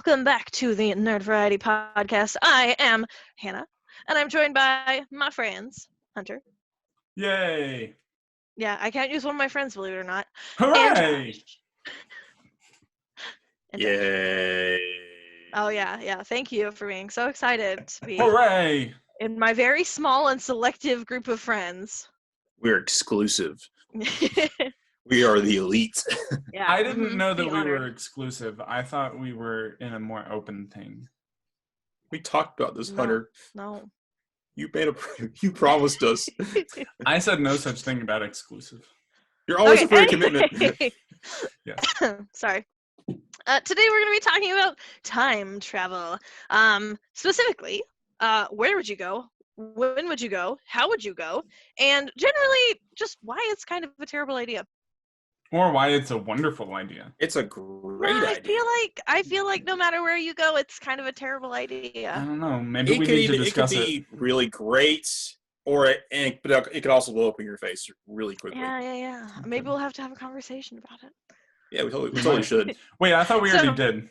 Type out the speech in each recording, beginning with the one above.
welcome back to the Nerd Variety Podcast. I am Hannah, and I'm joined by my friends, Hunter. Yay! Yeah, I can't use one of my friends, believe it or not. And Hooray! Josh. And Josh. Yay! Oh yeah. Thank you for being so excited to be Hooray! in my very small and selective group of friends. We're exclusive. We are the elite. Yeah. I didn't know that Be we honored. were exclusive. I thought we were in a more open thing. We talked about this, Hunter. No. You promised us. I said no such thing about exclusive. You're always Okay, afraid of commitment. Yes. Sorry. Today we're going to be talking about time travel. Specifically, where would you go? When would you go? How would you go? And generally, just why it's kind of a terrible idea. Or why it's a wonderful idea. It's a great No, idea. I feel like no matter where you go, it's kind of a terrible I idea. don't know. Maybe we need to discuss it. Could be really great, but it could also blow up in your face really quickly. Yeah. Maybe we'll have to have a conversation about it. Yeah, we totally should. Wait, I thought we already did.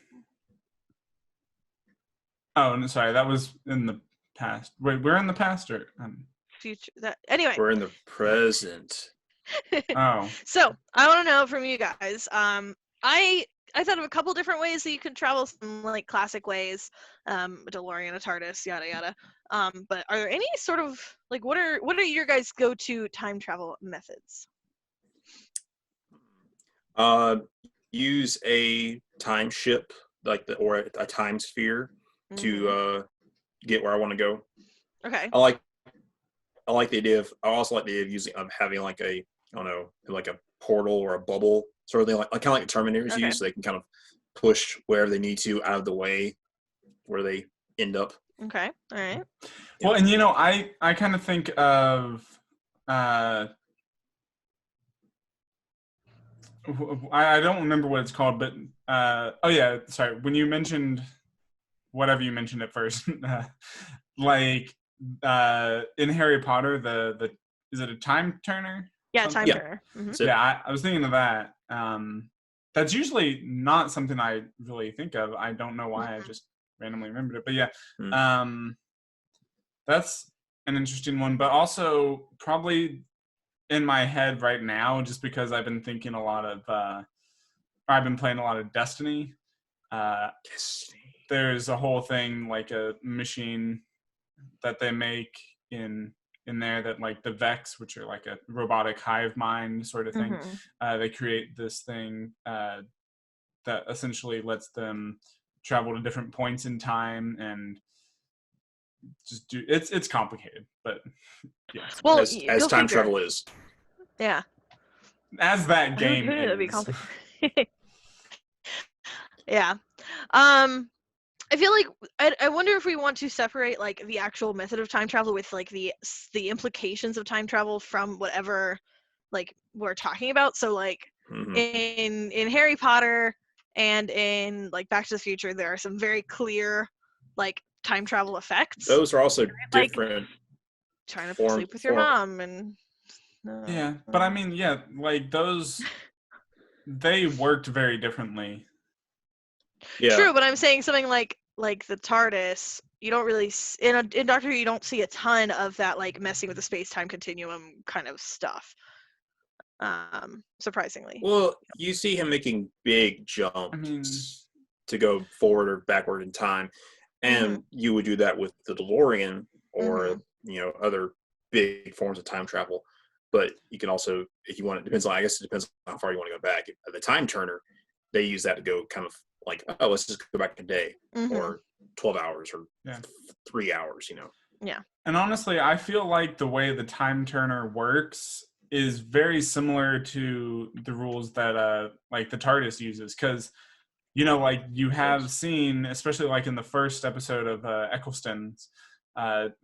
Oh, no, sorry. That was in the past. Wait, we're in the past or Future. Anyway. We're in the present. Oh. So I want to know from you guys. I thought of a couple different ways that you could travel, some like classic ways, a DeLorean, a TARDIS, yada yada. But are there any sort of like what are your guys' go-to time travel methods? Use a time ship, or a time sphere, to get where I want to go. Okay. I like the idea of. I also like the idea of having like a, I don't know, like a portal or a bubble sort of thing, like kind of like the Terminators use, so they can kind of push wherever they need to out of the way where they end up. Okay. All right. Well, and I kind of think of I don't remember what it's called, but sorry. When you mentioned whatever you mentioned at first, like in Harry Potter, the is it a time turner? Yeah, time turner. Mm-hmm. Yeah, I was thinking of that. That's usually not something I really think of. I don't know why. I just randomly remembered it, but yeah, that's an interesting one. But also probably in my head right now, just because I've been thinking a lot of, I've been playing a lot of Destiny. There's a whole thing, like a machine that they make in there that, like, the Vex, which are like a robotic hive mind sort of thing. They create this thing that essentially lets them travel to different points in time and just do it's complicated, but yeah. Well, as time travel is. Yeah. As that game is. That'd be complicated. Yeah. I feel like I wonder if we want to separate like the actual method of time travel with like the implications of time travel from whatever like we're talking about. So like in Harry Potter and in like Back to the Future, there are some very clear like time travel effects. Those are also different. Like, trying to sleep with your mom and yeah, but I mean, yeah, like those they worked very differently. Yeah. True, but I'm saying something like the TARDIS, you don't really in Doctor Who you don't see a ton of that like messing with the space-time continuum kind of stuff. Surprisingly. Well, you see him making big jumps to go forward or backward in time, and you would do that with the DeLorean or other big forms of time travel. But you can also, if you want, it depends on how far you want to go back. The time turner, they use that to go kind of like, oh, let's just go back a day or 12 hours or 3 hours, Yeah. And honestly, I feel like the way the time turner works is very similar to the rules that like the TARDIS uses, because like you have seen, especially like in the first episode of Eccleston's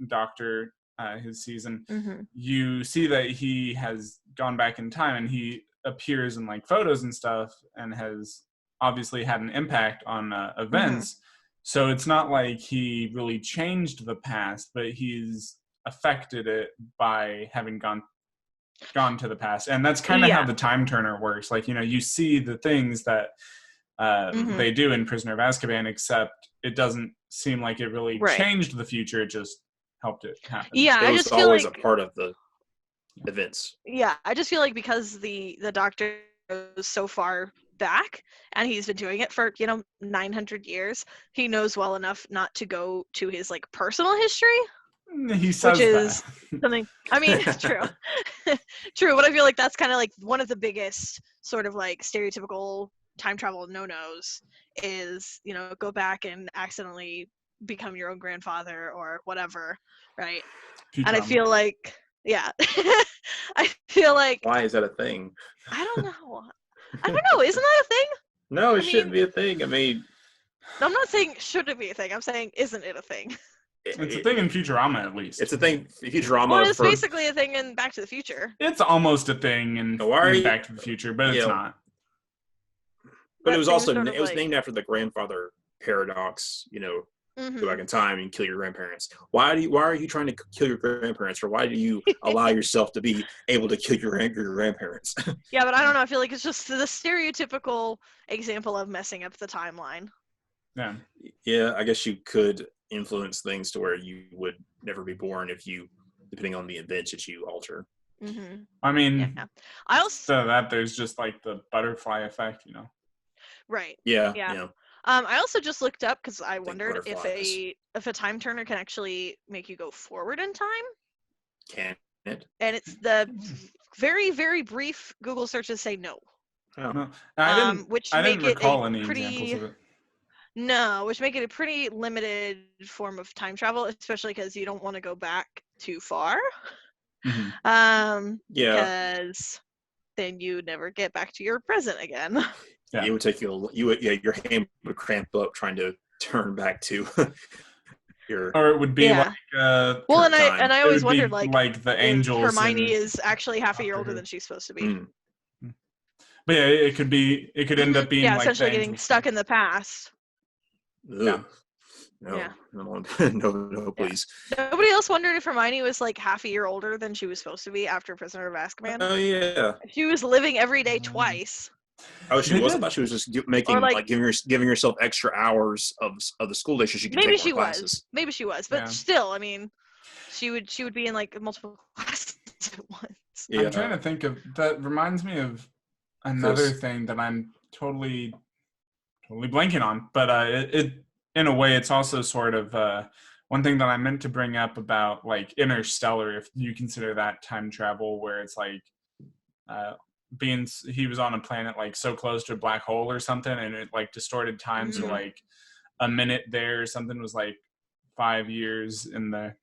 Doctor, his season, you see that he has gone back in time and he appears in like photos and stuff and has obviously had an impact on events. So it's not like he really changed the past, but he's affected it by having gone to the past. And that's kind of how the time turner works. Like, you see the things that they do in Prisoner of Azkaban, except it doesn't seem like it really changed the future. It just helped it happen. Yeah, it I was just feel always like a part of the events. Yeah, I just feel like because the Doctor goes so far back and he's been doing it for 900 years, he knows well enough not to go to his like personal history. He says which is that. something. I mean, true, true. But I feel like that's kind of like one of the biggest sort of like stereotypical time travel no-nos is go back and accidentally become your own grandfather or whatever, right? And I feel like, yeah, I feel like. Why is that a thing? I don't know. Isn't that a thing? No, it shouldn't be a thing. I mean, I'm not saying should it be a thing. I'm saying isn't it a thing? It's a thing in Futurama, at least. It's a thing in Futurama. Well, it's basically a thing in Back to the Future. It's almost a thing in Back to the Future, but it's not. But it was also it was named after the grandfather paradox. Go back in time and kill your grandparents. Why are you trying to kill your grandparents, or why do you allow yourself to be able to kill your grandparents? Yeah, but I don't know. I feel like it's just the stereotypical example of messing up the timeline. Yeah. Yeah, I guess you could influence things to where you would never be born depending on the events that you alter. Mm-hmm. I mean, I also that there's just like the butterfly effect, Right. Yeah. I also just looked up because I wondered if a time turner can actually make you go forward in time. Can it? And it's the very, very brief Google searches say no. Oh. No, I didn't recall any pretty, examples of it. No, which make it a pretty limited form of time travel, especially because you don't want to go back too far. Mm-hmm. Because then you never get back to your present again. Yeah. It would take your hand would cramp up trying to turn back to your. Or it would be like. Well, and I always wondered like the angels. Hermione is actually half a year older than she's supposed to be. Mm. But yeah, it could end up being like essentially getting stuck in the past. Yeah. No, please. Nobody else wondered if Hermione was like half a year older than she was supposed to be after Prisoner of Azkaban. Oh yeah. She was living every day twice. Oh, she was. I thought she was just making giving herself extra hours of the school day so she could take more classes. Maybe she was, but still, I mean, she would be in like multiple classes at once. Yeah. I'm trying to think of that. Reminds me of another thing that I'm totally blanking on, but it in a way it's also sort of one thing that I meant to bring up about like Interstellar, if you consider that time travel, where it's like he was on a planet like so close to a black hole or something, and it like distorted time, so like a minute there or something was like 5 years in the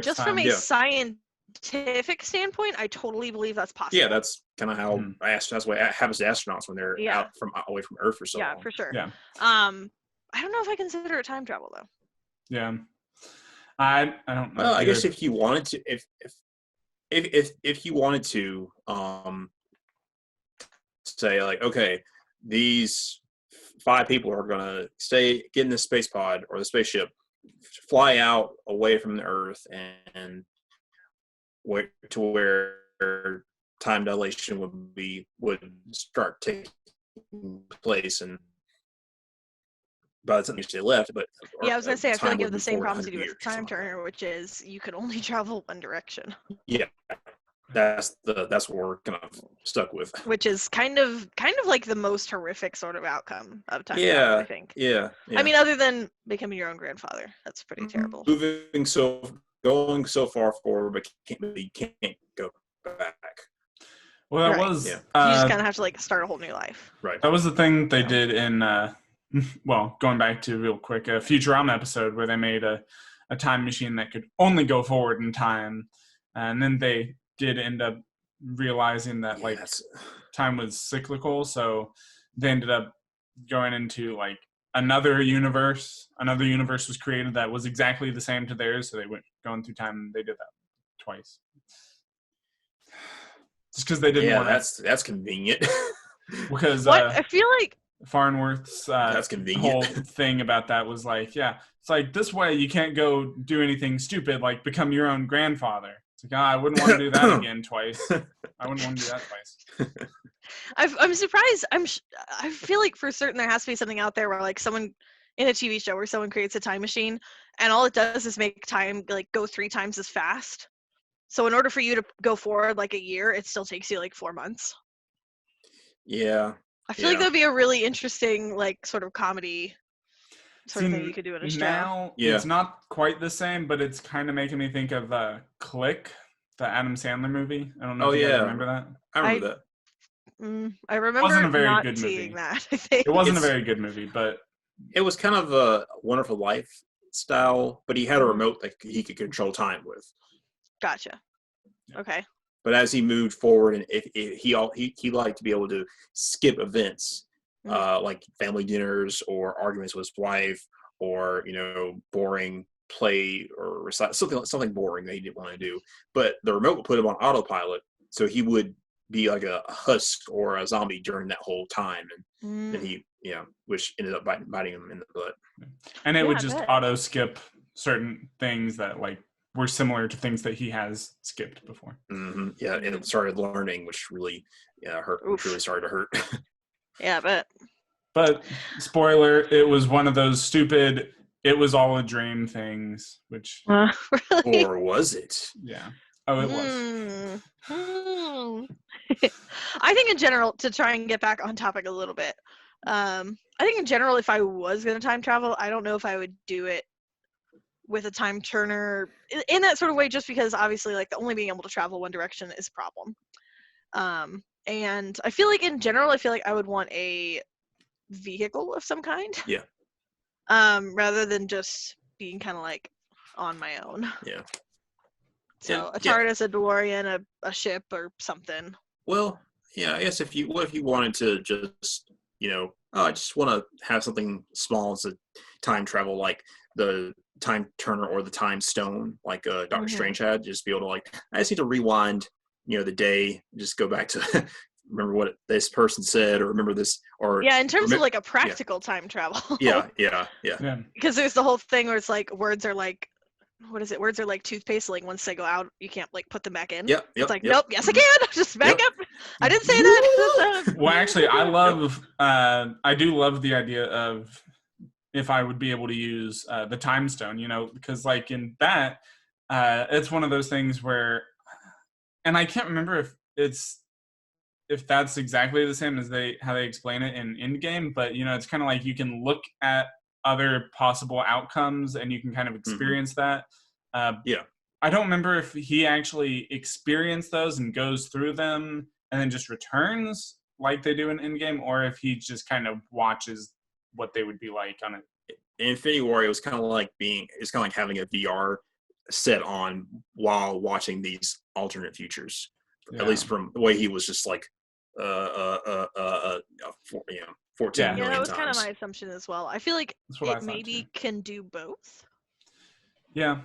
just time. From a scientific standpoint, I totally believe that's possible. Yeah, that's kind of how that's what happens to astronauts when they're out away from Earth for so long. Yeah, for sure. Yeah. I don't know if I consider it time travel though. Yeah. I don't know. Well, I guess if you wanted to, if you wanted to, say like, okay, these 5 people are gonna get in the space pod or the spaceship, fly out away from the Earth, and wait to where time dilation would start taking place, and by the time they left, but I was gonna say I feel like you have the same problems you do with time turner, which is you can only travel one direction. Yeah, that's what we're kind of stuck with. Which is kind of like the most horrific sort of outcome of time travel, I think. Yeah. I mean, other than becoming your own grandfather, that's pretty terrible. Going so far forward, but you can't go back. Well, that was. You just kind of have to like start a whole new life. Right. That was the thing they did in. Well, going back to real quick, a Futurama episode where they made a time machine that could only go forward in time, and then they did end up realizing that like time was cyclical, so they ended up going into like another universe. Another universe was created that was exactly the same to theirs, so they went going through time, and they did that twice. Just because they didn't want to. That's convenient. Because I feel like Farnworth's that's convenient. whole thing about that was like, it's like this way you can't go do anything stupid like become your own grandfather. It's like, I wouldn't want to do that again twice. I wouldn't want to do that twice. I'm surprised. I feel like for certain there has to be something out there where like someone in a TV show where someone creates a time machine and all it does is make time like go 3 times as fast. So in order for you to go forward like a year, it still takes you like 4 months. Yeah. I feel like that'd be a really interesting like sort of comedy sort of thing you could do in a show. Now it's not quite the same, but it's kind of making me think of Click, the Adam Sandler movie. I don't know if you guys remember that. I remember that. I remember wasn't a very not good seeing movie. that. I think it wasn't a very good movie, but it was kind of a Wonderful Life style. But he had a remote that he could control time with. Gotcha. Okay. But as he moved forward, and if he liked to be able to skip events, like family dinners or arguments with his wife, or boring play or recite something boring that he didn't want to do. But the remote would put him on autopilot, so he would be like a husk or a zombie during that whole time, and then he which ended up biting him in the butt. And it would just auto skip certain things that like were similar to things that he has skipped before. Mm-hmm. Yeah, and it started learning, which really hurt. Which really started to hurt. Yeah, I bet. But spoiler, it was one of those stupid "it was all a dream" things, which really? Or was it? Yeah. Oh, it was. I think in general, to try and get back on topic a little bit, I think in general, if I was going to time travel, I don't know if I would do it with a time turner in that sort of way, just because obviously like the only being able to travel one direction is a problem. And I feel like in general, I feel like I would want a vehicle of some kind. Yeah. Rather than just being kind of like on my own. Yeah. So a TARDIS, a DeLorean, a ship or something. Well, yeah, I guess if you wanted to just, I just want to have something small as a time travel, like the time turner or the time stone, like Doctor Strange had, just be able to like, I just need to rewind, the day, just go back to remember what this person said, or remember this, or in terms of like a practical time travel. Yeah. Because there's the whole thing where it's like words are like, what is it? Words are like toothpaste. Like once they go out, you can't like put them back in. It's like, nope, yes I can. Just back up. I didn't say that. Well, actually, I do love the idea of if I would be able to use the time stone, because like in that, it's one of those things where, and I can't remember if that's exactly the same as how they explain it in Endgame, but it's kind of like you can look at other possible outcomes and you can kind of experience that. I don't remember if he actually experienced those and goes through them and then just returns like they do in Endgame, or if he just kind of watches what they would be like on it. In Infinity War, it was kind of like having a VR set on while watching these alternate futures. Yeah. At least from the way he was just like 14 million that was times. kind of my assumption as well. I feel like it maybe can do both. Yeah.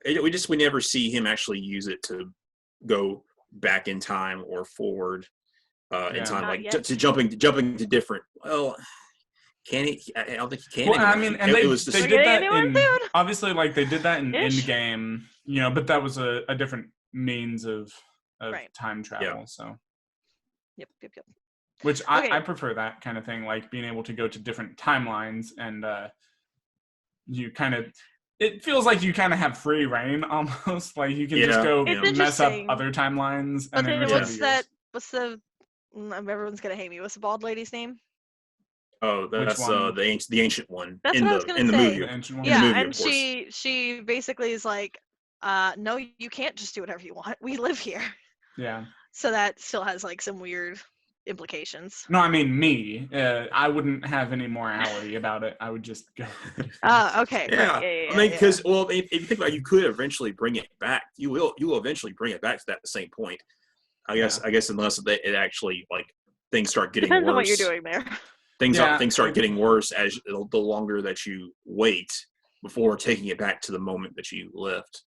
We never see him actually use it to go back in time or forward in time, like to jumping to different. Well, can he? I don't think he can. Well, I mean, and they did that in obviously, like they did that in Endgame, but that was a different means of time travel. So. Yep. Which I prefer that kind of thing, like being able to go to different timelines and you kind of. It feels like you kind of have free reign almost. Like you can just go mess up other timelines and then return to yours. What's the? Everyone's gonna hate me. What's the bald lady's name? Oh, that's the ancient one. That's what I was gonna say. In the movie. The ancient one. Yeah, movie, and she basically is like, no, you can't just do whatever you want. We live here. Yeah. So that still has like some weird implications. No, I mean me. I wouldn't have any morality about it. I would just go. Okay. Yeah. Right. I mean, because if you think about it, you could eventually bring it back. You will eventually bring it back to that same point. I guess unless it actually like things start getting Depends worse. on what you're doing there. Things start getting worse as the longer that you wait before taking it back to the moment that you left.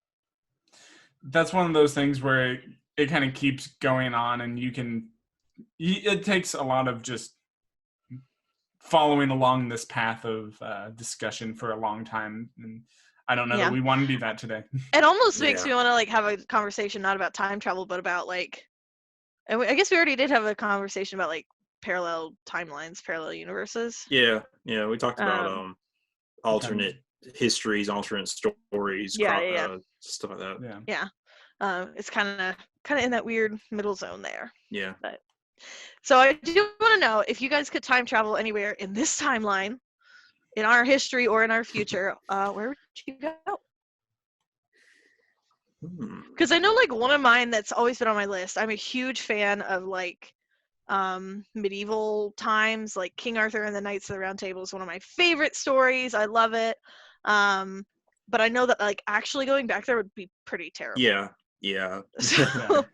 That's one of those things where it kind of keeps going on, and it takes a lot of just following along this path of discussion for a long time, and I don't know that we want to do that today. It almost makes me want to like have a conversation not about time travel, but about like And I guess we already did have a conversation about like parallel timelines, parallel universes. Yeah, we talked about Um, alternate histories, alternate stories, Yeah. stuff like that. Yeah. It's kind of in that weird middle zone there. Yeah. But so I do want to know if you guys could time travel anywhere in this timeline, in our history or in our future, where would you go? Because I know like one of mine that's always been on my list. I'm a huge fan of like medieval times, like King Arthur and the Knights of the Round Table is one of my favorite stories. I love it. But I know that like actually going back there would be pretty terrible. Yeah. So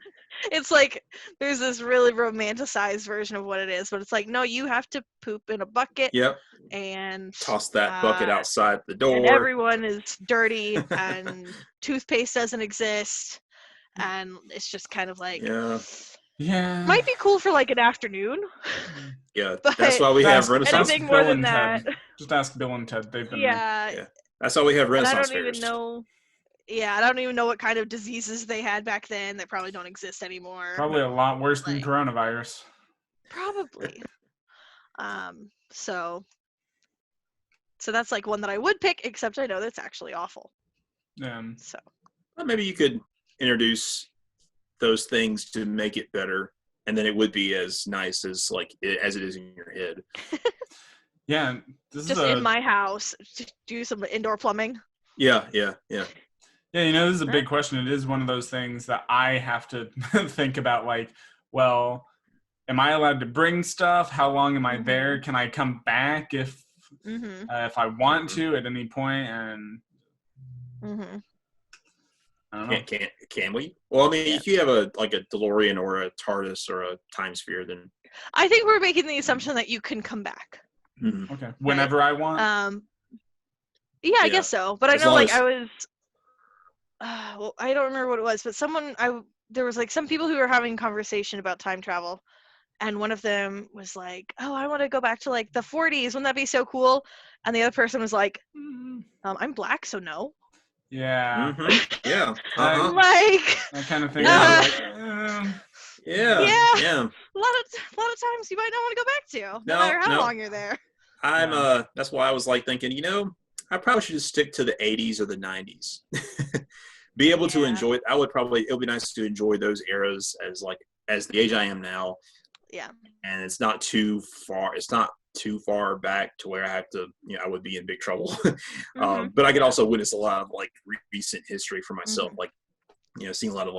it's like there's this really romanticized version of what it is, but it's like no, you have to poop in a bucket. Yep. And Toss that bucket outside the door. And everyone is dirty, and toothpaste doesn't exist, and it's just kind of like Yeah. might be cool for like an afternoon. Yeah, that's why we have Renaissance. Anything more than that. Just ask Bill and Ted. They've been Yeah. That's why we have Renaissance fairs. I don't even know what kind of diseases they had back then that probably don't exist anymore. Probably a lot worse than coronavirus. Probably. So that's like one that I would pick, except I know that's actually awful. So well, maybe you could introduce those things to make it better, and then it would be as nice as as it is in your head. Yeah, in my house, do some indoor plumbing. Yeah. Yeah, this is a big question. It is one of those things that I have to think about. Like, well, am I allowed to bring stuff? How long am I there? Can I come back if I want to at any point? And I don't know. Can we? Well, I mean, if you have a DeLorean or a TARDIS or a time sphere, then I think we're making the assumption that you can come back. Okay, whenever I want. I guess so. But I know, I was. Well, I don't remember what it was, but there was like some people who were having conversation about time travel, and one of them was like, "Oh, I want to go back to like the 40s. Wouldn't that be so cool?" And the other person was like, "I'm black, so no." Yeah. Yeah. Like that kind of thing. Yeah. A lot of times you might not want to go back to, no matter how long you're there. That's why I was thinking, I probably should just stick to the 80s or the 90s. Be able to enjoy it. It would be nice to enjoy those eras as the age I am now. Yeah. And it's not too far back to where I have to, I would be in big trouble. But I could also witness a lot of recent history for myself, seeing a lot of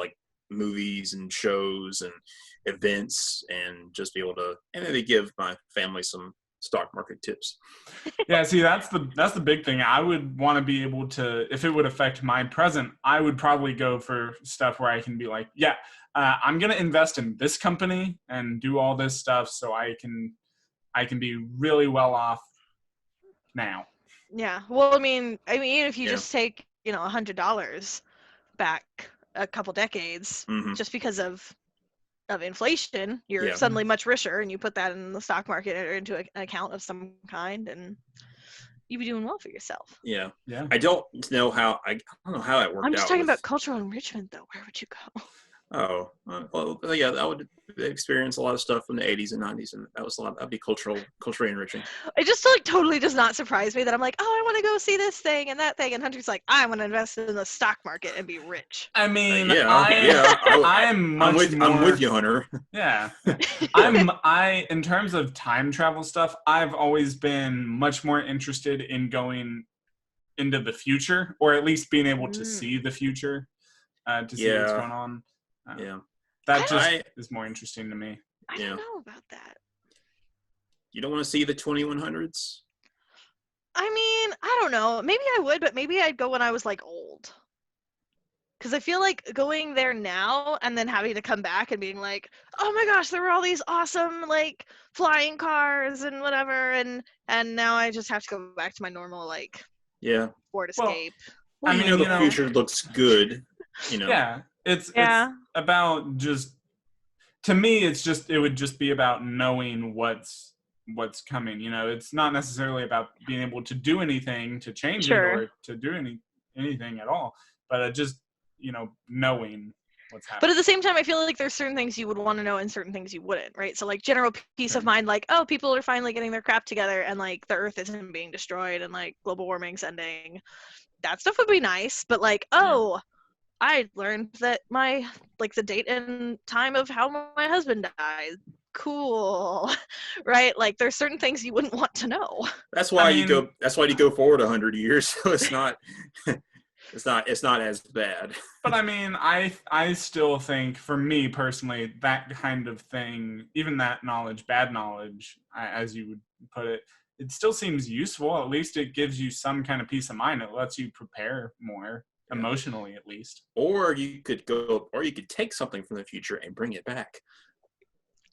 movies and shows and events, and just be able to maybe give my family some stock market tips. Yeah, see, that's the big thing. I would want to be able to, if it would affect my present, I would probably go for stuff where I can be like, I'm going to invest in this company and do all this stuff so I can be really well off now. Yeah. Well, I mean, even if you just take, $100 back a couple decades, just because of inflation, you're suddenly much richer, and you put that in the stock market or into an account of some kind, and you'd be doing well for yourself. Yeah. I don't know how it worked out. I'm just talking about cultural enrichment, though. Where would you go? Oh, well, yeah, I would experience a lot of stuff from the 80s and 90s, and that'd be culturally enriching. It just totally does not surprise me that I'm like, oh, I want to go see this thing and that thing, and Hunter's like, I want to invest in the stock market and be rich. I mean, I'm with you, Hunter. Yeah, in terms of time travel stuff, I've always been much more interested in going into the future, or at least being able to see the future, to see what's going on. That is more interesting to me. I don't know about that. You don't want to see the 2100s? I mean, I don't know. Maybe I would, but maybe I'd go when I was old. Because I feel like going there now and then having to come back and being like, oh my gosh, there were all these awesome flying cars and whatever, and now I just have to go back to my normal Ford Escape. Well, the future looks good. Yeah. It's about just, to me, it would just be about knowing what's coming. It's not necessarily about being able to do anything to change it or to do anything at all, but just, knowing. what's But happening. at the same time, I feel like there's certain things you would want to know and certain things you wouldn't, right? So like general peace of mind, like, oh, people are finally getting their crap together and like the earth isn't being destroyed and like global warming's ending. That stuff would be nice. But like, oh, I learned that the date and time of how my husband died. Cool. Right? Like there's certain things you wouldn't want to know. That's why you go forward 100 years, so it's not it's not as bad. But I mean, I still think, for me personally, that kind of thing, even that knowledge, bad knowledge, as you would put it, it still seems useful. At least it gives you some kind of peace of mind. It lets you prepare more, emotionally at least. Or you could take something from the future and bring it back.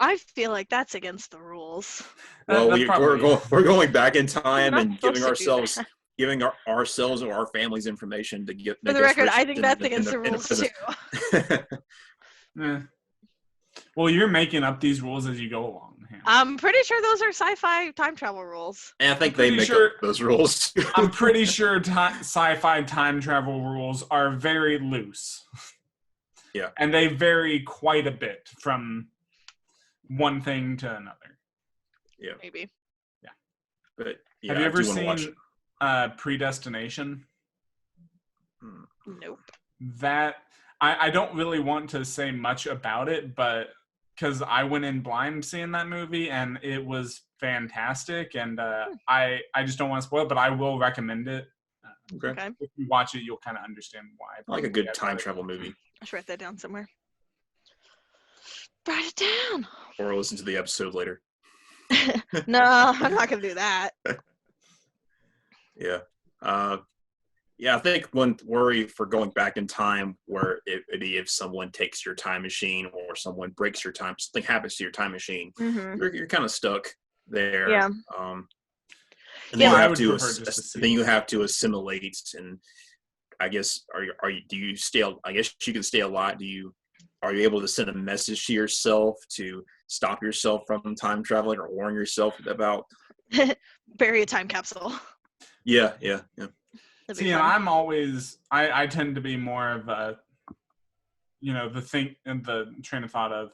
I feel like that's against the rules. Well, we're going back in time and giving ourselves or our families information to get. For the record, I think that's against the rules too. Well, you're making up these rules as you go along. Hannah. I'm pretty sure those are sci-fi time travel rules. And I think they make up those rules. I'm pretty sure sci-fi time travel rules are very loose. Yeah. And they vary quite a bit from one thing to another. Yeah. Maybe. Yeah. But have you ever seen Predestination? Nope. That I don't really want to say much about it, but because I went in blind seeing that movie and it was fantastic, and I just don't want to spoil it, but I will recommend it. Okay. If you watch it, you'll kind of understand why. I like a good time travel movie. I should write that down somewhere. Write it down. Or listen to the episode later. No, I'm not gonna do that. Yeah. I think one worry for going back in time, where if someone takes your time machine or someone breaks your time, something happens to your time machine, you're kind of stuck there. Yeah. And then you have to assimilate, and I guess do you stay? I guess you can stay alive. Are you able to send a message to yourself to stop yourself from time traveling or warn yourself about? Bury a time capsule. Yeah. See, and I'm always, I tend to be more of a, the train of thought of,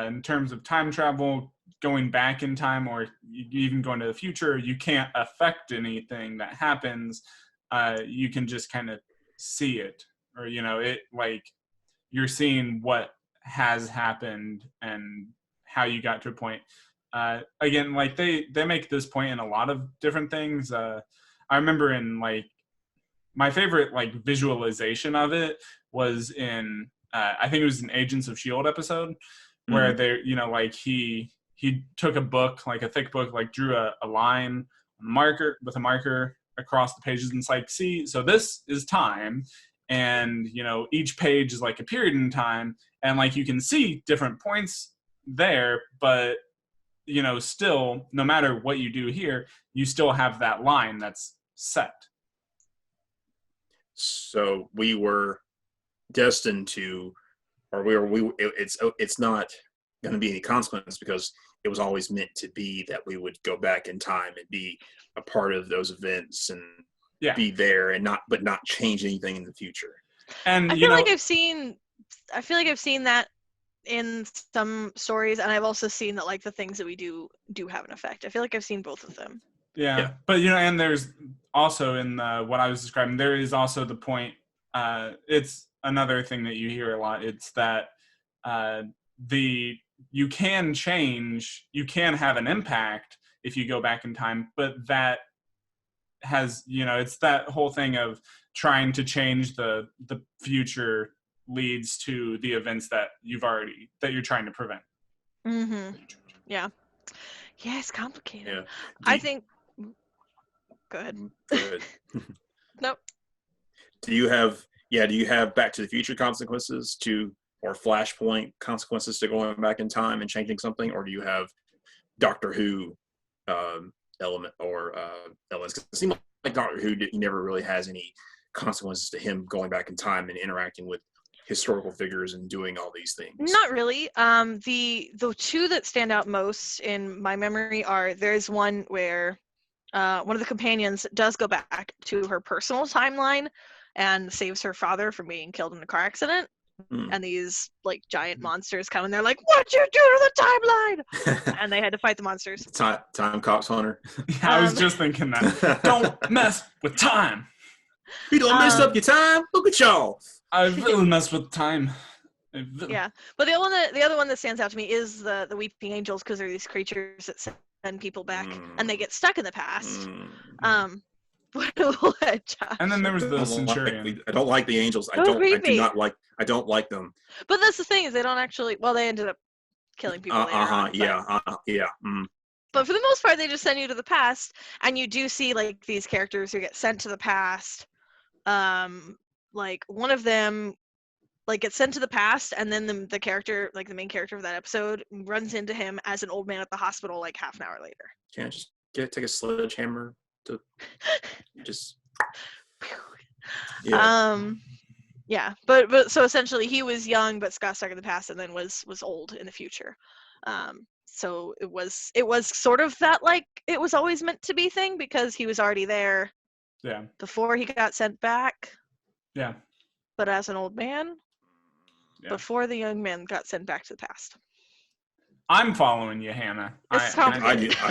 in terms of time travel, going back in time, or even going to the future, you can't affect anything that happens. You can just kind of see it, or, it like, you're seeing what has happened and how you got to a point. Again, like they make this point in a lot of different things. I remember in my favorite visualization of it was in I think it was an Agents of S.H.I.E.L.D. episode where they he took a book, like a thick book, drew a line with a marker across the pages, and it's like, see, so this is time, and each page is like a period in time, and you can see different points there, but still, no matter what you do here, you still have that line that's set. So we were destined to, or it's not going to be any consequence, because it was always meant to be that we would go back in time and be a part of those events and be there and not change anything in the future. And I feel like I've seen that in some stories, and I've also seen that the things that we do have an effect. I feel like I've seen both of them. Yeah. But and there's also in what I was describing, there is also the point. It's another thing that you hear a lot. It's that you can change, you can have an impact if you go back in time, but that has it's that whole thing of trying to change the future leads to the events that you're trying to prevent. Yeah, it's complicated. Yeah. I think go ahead. Nope. Do you have Back to the Future consequences or Flashpoint consequences to going back in time and changing something, or do you have Doctor Who element or elements? Because it seems like Doctor Who never really has any consequences to him going back in time and interacting with historical figures and doing all these things. Not really. The two that stand out most in my memory are, there's one where one of the companions does go back to her personal timeline and saves her father from being killed in a car accident. and these like giant monsters come and they're like, "What'd you do to the timeline?" And they had to fight the monsters. Time Cops Hunter. I was just thinking that. Don't mess with time. You don't mess up your time. Look at y'all. I really messed with time. Yeah, but the other one that stands out to me is the weeping angels, because they're these creatures that send people back and they get stuck in the past. And then there was the Centurion. I don't like the angels. I don't like them. But that's the thing, is they don't actually. Well, they ended up killing people later on, yeah. But for the most part, they just send you to the past, and you do see like these characters who get sent to the past. Like one of them like gets sent to the past, and then the character, like the main character of that episode, runs into him as an old man at the hospital like half an hour later. Can't just take a sledgehammer to just yeah. But so essentially he was young but got stuck in the past and then was old in the future. So it was sort of that like it was always meant to be thing, because he was already there before he got sent back. Yeah. But as an old man, before the young man got sent back to the past. I'm following you, Hannah. I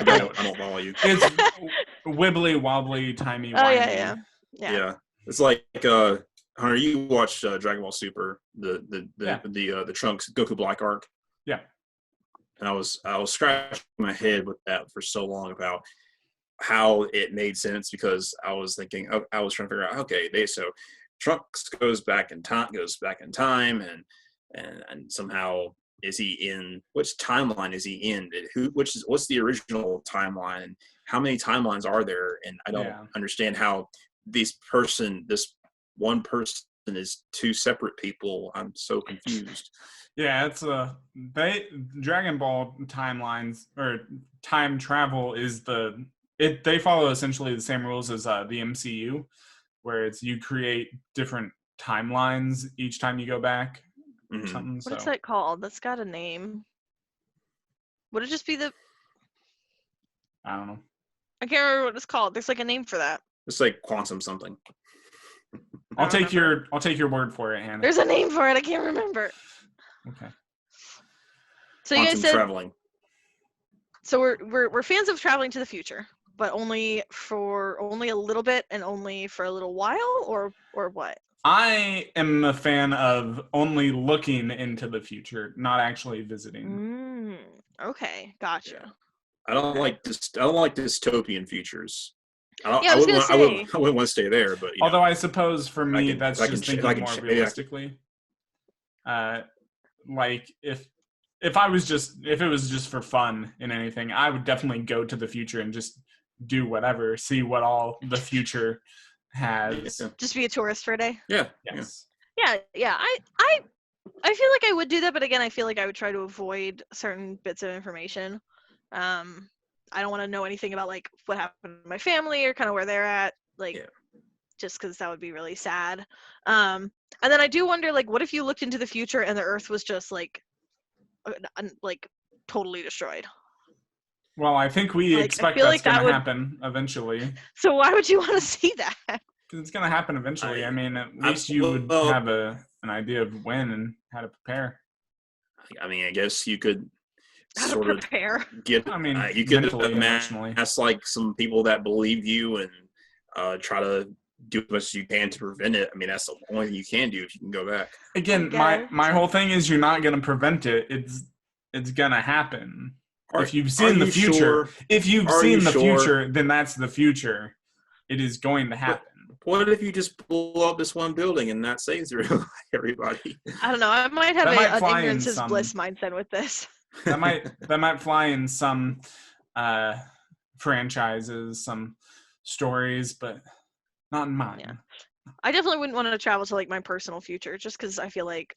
don't follow you. It's wibbly wobbly, timey wimey. Oh yeah. It's like Hunter, you watched Dragon Ball Super, the Trunks Goku Black arc. Yeah. And I was scratching my head with that for so long about how it made sense, because I was thinking, I was trying to figure out, okay, so Trunks goes back in time, and somehow is he in, which timeline is he in? What's the original timeline, and how many timelines are there? And I don't understand how this one person is two separate people. I'm so confused. Yeah, it's Dragon Ball timelines or time travel is they follow essentially the same rules as the MCU, where it's you create different timelines each time you go back. Mm-hmm. What is that called? That's got a name. Would it just be I don't know. I can't remember what it's called. There's like a name for that. It's like quantum something. I'll take your word for it, Hannah. There's a name for it. I can't remember. Okay. So quantum you guys said traveling. So we're fans of traveling to the future, but only a little bit and only for a little while, or what? I am a fan of only looking into the future, not actually visiting. Okay, gotcha. Yeah. I don't like dystopian futures. I wouldn't want to stay there, but although I suppose for me that's just thinking more realistically. Like if it was just for fun in anything, I would definitely go to the future and just do whatever, see what all the future has. Just be a tourist for a day. Yeah. Yes. Yeah. I feel like I would do that, but again, I feel like I would try to avoid certain bits of information. I don't want to know anything about like what happened to my family or kind of where they're at, just because that would be really sad. And then I do wonder, like, what if you looked into the future and the Earth was just like totally destroyed? Well, I think we expect that's going to happen eventually. So why would you want to see that? Because it's going to happen eventually. I mean, at least you would have an idea of when and how to prepare. I mean, I guess you could sort of get. I mean, you could ask like some people that believe you and try to do as much as you can to prevent it. I mean, that's the only thing you can do if you can go back. Again, my whole thing is you're not going to prevent it. It's going to happen. If you've seen the future, future, then that's the future. It is going to happen. What if you just blow up this one building and that saves everybody? I don't know. I might have an ignorance is bliss mindset with this. That might fly in some franchises, some stories, but not in mine. Yeah. I definitely wouldn't want to travel to like my personal future, just because I feel like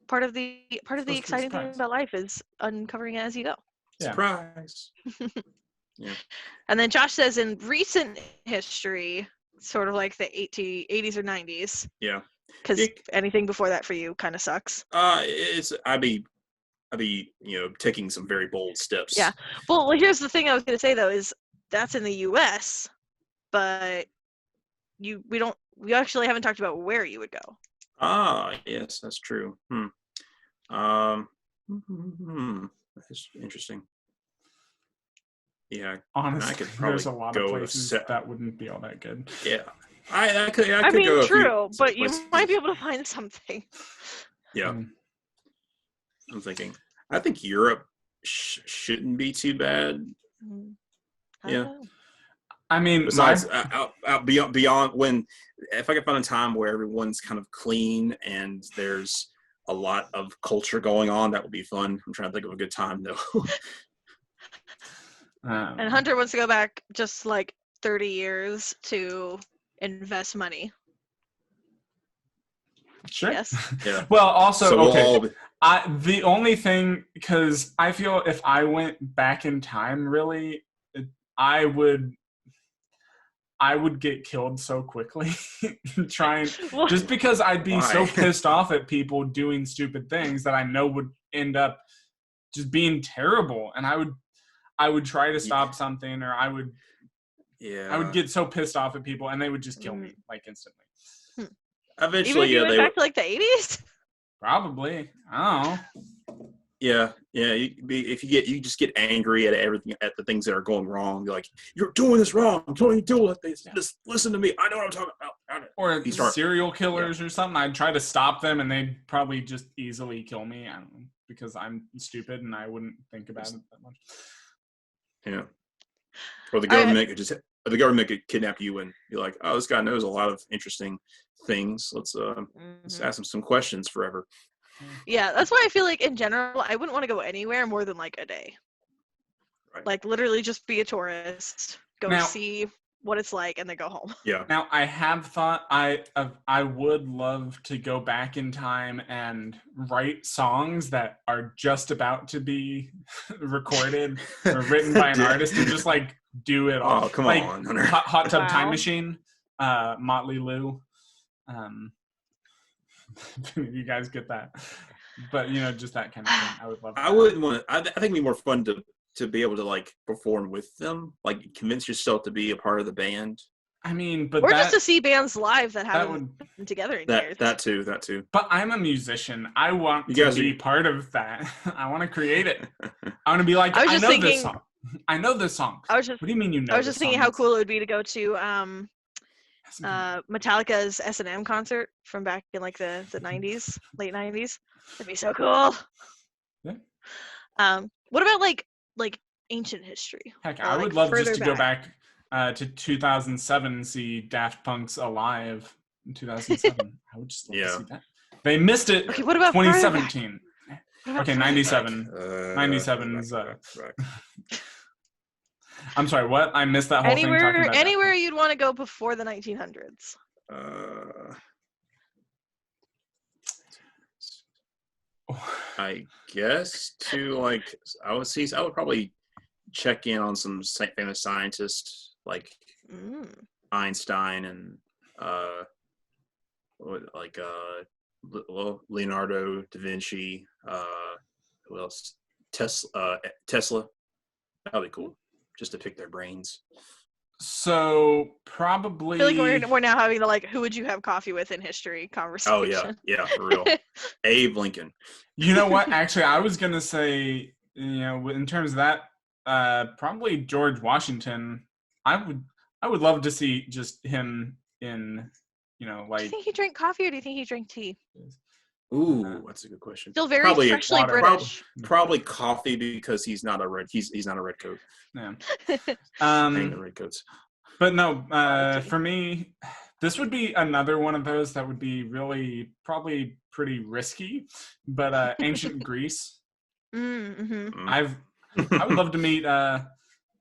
part of the exciting thing about life is uncovering it as you go. Yeah. Surprise. Yeah. And then Josh says in recent history, sort of like the 80s or 90s. Yeah. Because anything before that for you kind of sucks. I'd be taking some very bold steps. Yeah. Well, here's the thing I was going to say though is that's in the U.S., but we actually haven't talked about where you would go. Ah, yes, that's true. Um, that's interesting. Yeah, and I Honestly, could there's probably a lot of go places that wouldn't be all that good. yeah. I I could mean, go a few true, some but you might be places. able to find something. Yeah, Mm. I'm thinking. I think Europe shouldn't be too bad. I don't Yeah. know. I mean, Besides, out beyond when, if I could find a time where everyone's kind of clean and there's a lot of culture going on, that would be fun. I'm trying to think of a good time though. And Hunter wants to go back just like 30 years to invest money. sure. Yes. Yeah. Well, also, So we'll okay. all be, The only thing, because I feel if I went back in time, really, I would get killed so quickly trying, Well, just because I'd be so why? pissed off at people doing stupid things that I know would end up just being terrible, and I would try to stop something, or I would Yeah. get so pissed off at people, and they would just kill me like instantly. even Eventually, if you yeah, went they would. back to like the 80s? Probably. I don't know. Yeah, yeah. If you just get angry at everything, at the things that are going wrong. You're like, you're doing this wrong. Don't you do it? Just listen to me. I know what I'm talking about. Or You start, serial yeah, killers or something. I'd try to stop them, and they'd probably just easily kill me. I don't know, because I'm stupid and I wouldn't think about it that much. yeah. Or I the government could kidnap you and be like, oh, this guy knows a lot of interesting things. Let's ask him some questions forever. Yeah, that's why I feel like in general I wouldn't want to go anywhere more than like a day. Right. Like literally just be a tourist, go Now- see what it's like, and then go home. Yeah. Now, I have thought I would love to go back in time and write songs that are just about to be recorded or written by an artist, and just like do it all. Oh, come like, on, Hunter. Hot Tub Time Wow. Machine, Motley Lue. You guys get that, but just that kind of thing. I would love that. I wouldn't want to. I think it'd be more fun to be able to like perform with them, like convince yourself to be a part of the band. I mean, but Or just to see bands live that haven't would, been together in years. That too. But I'm a musician. I want You to guys be are- part of that. I want to create it. I want to be like, I was I just know thinking- this song. I know this song. I was just What do you mean you know? I was just this thinking song? how cool it would be to go to That's- Metallica's S&M concert from back in like the 90s, late 90s. That'd be so cool. Yeah. What about like ancient history? Heck, Or, I like, would love just further to go back to 2007 and see Daft Punk's Alive in 2007. I would just love to see that. They missed it. Okay, what about further back? 2017. What about Okay, further 97. back? 97's. Back. I'm sorry. What? I missed that whole thing. Talking about Anywhere you'd want to go before the 1900s. I guess to like I would probably check in on some famous scientists like Einstein and Leonardo da Vinci, who else? Tesla. That'd be cool. Just to pick their brains. So probably. I feel like we're now having the like who would you have coffee with in history conversation. Oh yeah, for real. Abe Lincoln. You know what? Actually, I was gonna say, in terms of that, probably George Washington. I would love to see just him in, like. Do you think he drank coffee or do you think he drank tea? Ooh, that's a good question. Still very Probably freshly water. British. Probably coffee because he's not a red coat. Yeah. Hang the red coats. But no, for me, this would be another one of those that would be really probably pretty risky. But ancient Greece. Mm-hmm. I would love to meet.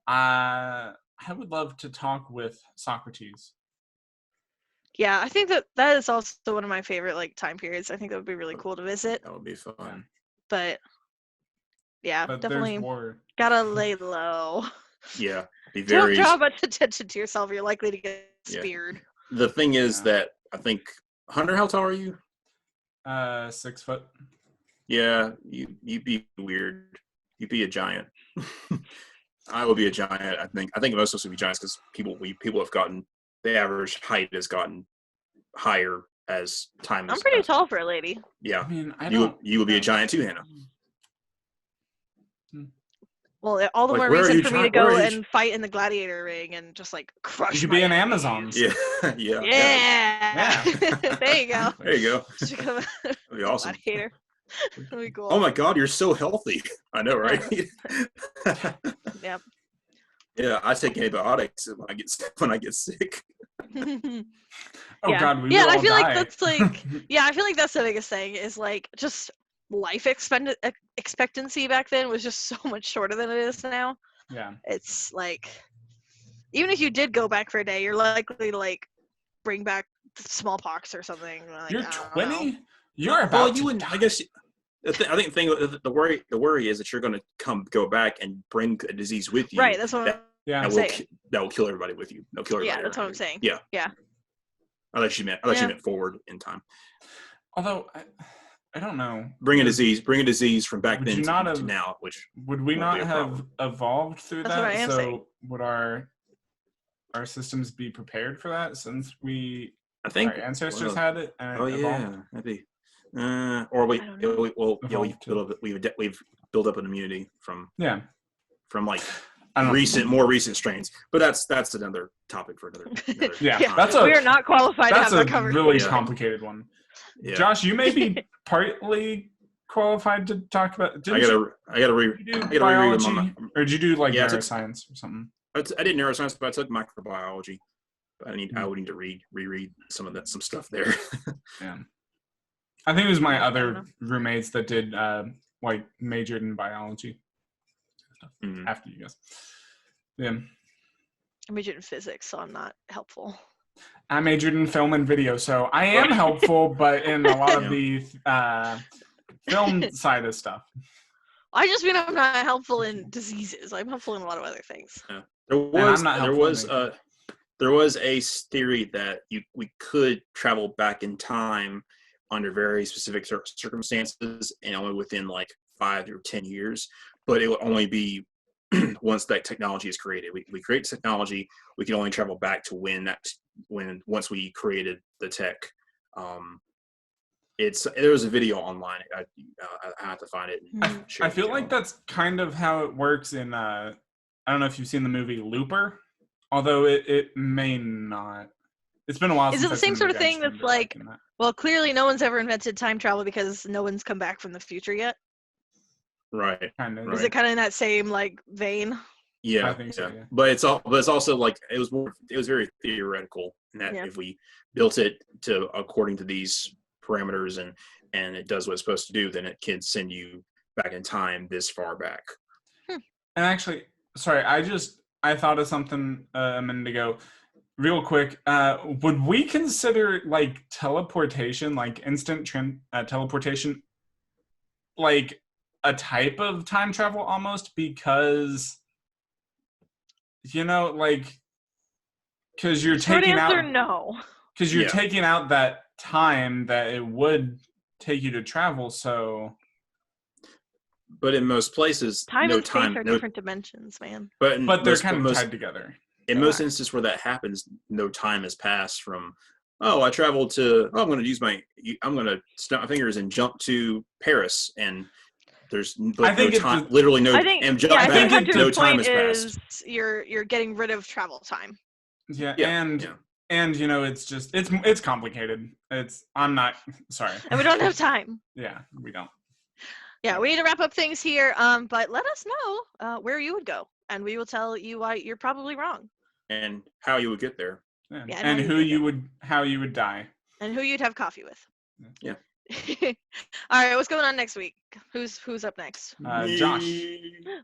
I would love to talk with Socrates. Yeah, I think that is also one of my favorite like time periods. I think that would be really cool to visit. That would be fun. But yeah, But definitely there's war. gotta lay low. Yeah, be very. Don't draw much attention to yourself. You're likely to get speared. The thing is that I think Hunter, how tall are you? 6 foot. Yeah, you'd be weird. You'd be a giant. I would be a giant. I think most of us would be giants because people have gotten, the average height has gotten higher as time I'm is. pretty tall for a lady. Yeah, I mean, you would be a giant too, Hannah. Well, all the Like, more where are reason you for me trying- to where go are you and fight in the gladiator ring and just like crush. You could my be an enemies. Amazon. Yeah, yeah, Yeah. there you go. There you go. Just become That'd be awesome. gladiator. That'd be cool. Oh my God, you're so healthy. I know, right? Yep. Yeah, I take antibiotics when I get sick. Oh Yeah. God, we Yeah, would and I all feel like die. that's like yeah, I feel like that's the biggest thing is like just life expectancy back then was just so much shorter than it is now. Yeah. It's like even if you did go back for a day, you're likely to like bring back smallpox or something. Like, You're I don't know. 20. You're about Well, you to wouldn't. die. I guess. I think the thing, the worry is that you're going to go back and bring a disease with you. Right, that's what Yeah. I'm that will saying. that will kill everybody with you. They'll kill everybody. Yeah, that's what around I'm you. saying. Yeah. Yeah. Unless you meant forward in time. Although I don't know. Bring a disease from back Would then you not to have- now, which Would we won't not be a have problem. evolved through That's what that? I am So saying. would our systems be prepared for that since I think our ancestors well, had it and Oh it yeah, evolved? maybe. Or we I don't know. we've built up an immunity from Yeah. like I don't more recent strains, but that's another topic for another Yeah, time. that's we are not qualified to That's have a that conversation. really Yeah. complicated one. Yeah. Josh, you may be partly qualified to talk about. I gotta Did you do biology, or did you do like neuroscience or something? I did neuroscience, but I took microbiology. But I Hmm. would need to reread some stuff there. Yeah. I think it was my I don't other know. roommates that did like majored in biology Mhm. after you guys. Yeah. I majored in physics, so I'm not helpful. I majored in film and video, so I am helpful, but in a lot of the film side of stuff. I just mean I'm not helpful in diseases. I'm helpful in a lot of other things. Yeah. There was a theory that we could travel back in time under very specific circumstances and only within like 5 or 10 years, but it would only be once that technology is created. We create technology, we can only travel back to once we created the tech. There was a video online. I have to find it. I feel like that's kind of how it works in I don't know if you've seen the movie Looper, although it may not. It's been a while. Is since it the I've same seen sort of movie. I thing just that's remember like, liking that. well, clearly no one's ever invented time travel because no one's come back from the future yet? Right. Kind of. Is it kind of in that same like vein? Yeah, I think so, yeah. But it's also like it was very theoretical in that if we built it according to these parameters and it does what it's supposed to do, then it can send you back in time this far back. And actually, sorry, I thought of something a minute ago. Real quick, would we consider like teleportation, like instant teleportation, like a type of time travel almost? Because like, because you're taking answer, out no. Because you're taking out that time that it would take you to travel. So, but in most places, time and space are different dimensions, man. But they're kind of tied together. In most instances where that happens, no time has passed from. Oh, I traveled to. Oh, I'm going to snap my fingers and jump to Paris, and there's I think no time. Literally no. And jump back. No time has passed. You're getting rid of travel time. Yeah. And it's just it's complicated. I'm not sorry. And we don't have time. Yeah, we don't. Yeah, we need to wrap up things here. But let us know where you would go, and we will tell you why you're probably wrong. And how you would get there. Yeah. And how you would die. And who you'd have coffee with. Yeah. All right, what's going on next week? Who's up next? Josh.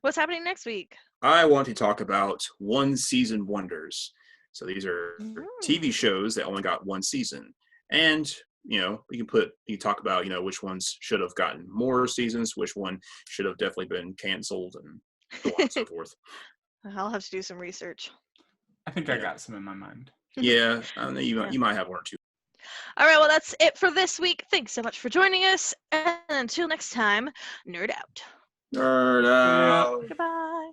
What's happening next week? I want to talk about one-season wonders. So these are TV shows that only got one season. And, we can talk about, which ones should have gotten more seasons, which one should have definitely been canceled, and so on and so forth. I'll have to do some research. I think I got some in my mind. Yeah, you might have one or two. All right, well, that's it for this week. Thanks so much for joining us. And until next time, nerd out. Nerd out. Goodbye.